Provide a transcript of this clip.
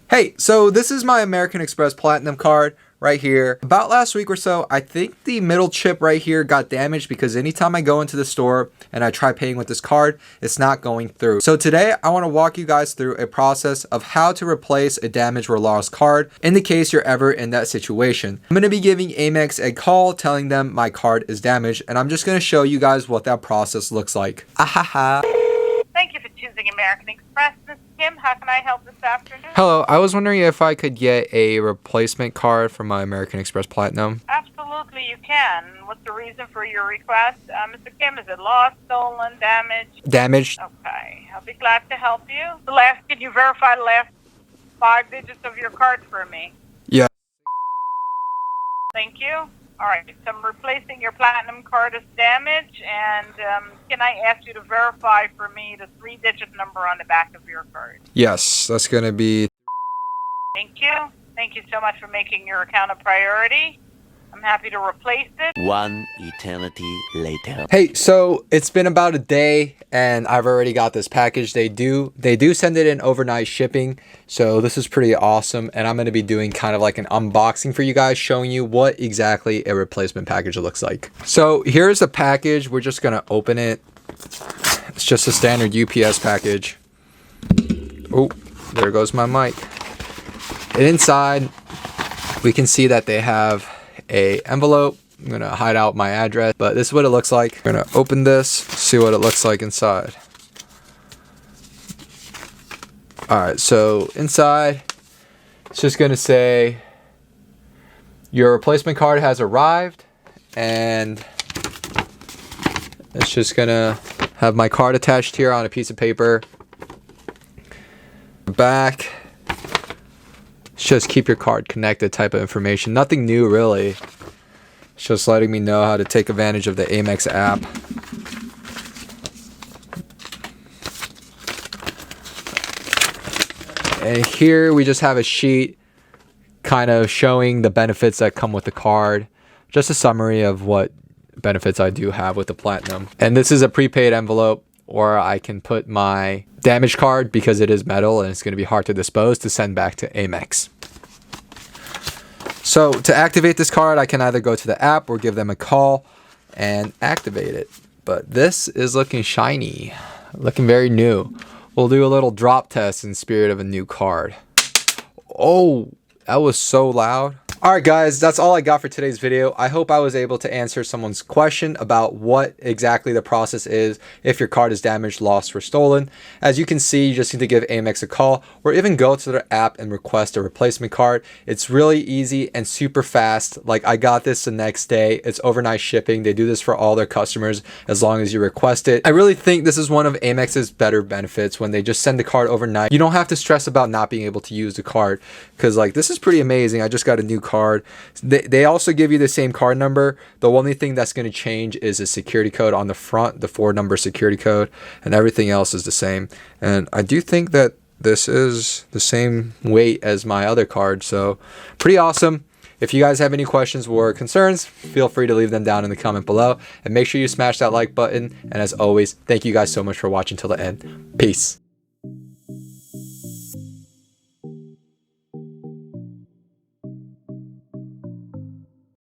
Hey, so this is my American Express Platinum card right here. About last week or so, I think the middle chip right here got damaged because anytime I go into the store and I try paying with this card, it's not going through. So today I want to walk you guys through a process of how to replace a damaged or lost card in the case you're ever in that situation. I'm going to be giving AMEX a call telling them my card is damaged, and I'm just going to show you guys what that process looks like. Ahaha. Thank you for choosing American Express. This is Kim. How can I help this afternoon? Hello, I was wondering if I could get a replacement card for my American Express Platinum. Absolutely, you can. What's the reason for your request? Mr. Kim, is it lost, stolen, damaged? Damaged. Okay, I'll be glad to help you. Can you verify the last 5 digits of your card for me? Yeah. Thank you. All right, so I'm replacing your Platinum card as damaged, and can I ask you to verify for me the 3-digit number on the back of your card? Yes, that's going to be... Thank you. Thank you so much for making your account a priority. I'm happy to replace it. One eternity later. Hey, so it's been about a day and I've already got this package. They do send it in overnight shipping. So this is pretty awesome. And I'm going to be doing kind of like an unboxing for you guys, showing you what exactly a replacement package looks like. So here's the package. We're just going to open it. It's just a standard UPS package. Oh, there goes my mic. And inside, we can see that they have a envelope. I'm gonna hide out my address, but this is what it looks like. I'm gonna open this, see what it looks like inside. Alright, so inside, it's just gonna say your replacement card has arrived, and it's just gonna have my card attached here on a piece of paper. Back, it's just keep your card connected type of information. Nothing new really. It's just letting me know how to take advantage of the AMEX app. And here we just have a sheet kind of showing the benefits that come with the card. Just a summary of what benefits I do have with the Platinum. And this is a prepaid envelope, or I can put my damaged card, because it is metal and it's going to be hard to dispose, to send back to AMEX. So to activate this card, I can either go to the app or give them a call and activate it. But this is looking shiny, looking very new. We'll do a little drop test in spirit of a new card. Oh, that was so loud. Alright guys, that's all I got for today's video. I hope I was able to answer someone's question about what exactly the process is if your card is damaged, lost, or stolen. As you can see, you just need to give AMEX a call or even go to their app and request a replacement card. It's really easy and super fast. Like, I got this the next day. It's overnight shipping. They do this for all their customers as long as you request it. I really think this is one of AMEX's better benefits when they just send the card overnight. You don't have to stress about not being able to use the card, because like, this is pretty amazing. I just got a new card. They also give you the same card number. The only thing that's going to change is a security code on the front, the 4-number security code, and everything else is the same. And I do think that this is the same weight as my other card, so pretty awesome. If you guys have any questions or concerns, feel free to leave them down in the comment below, and make sure you smash that like button. And as always, thank you guys so much for watching till the end. Peace.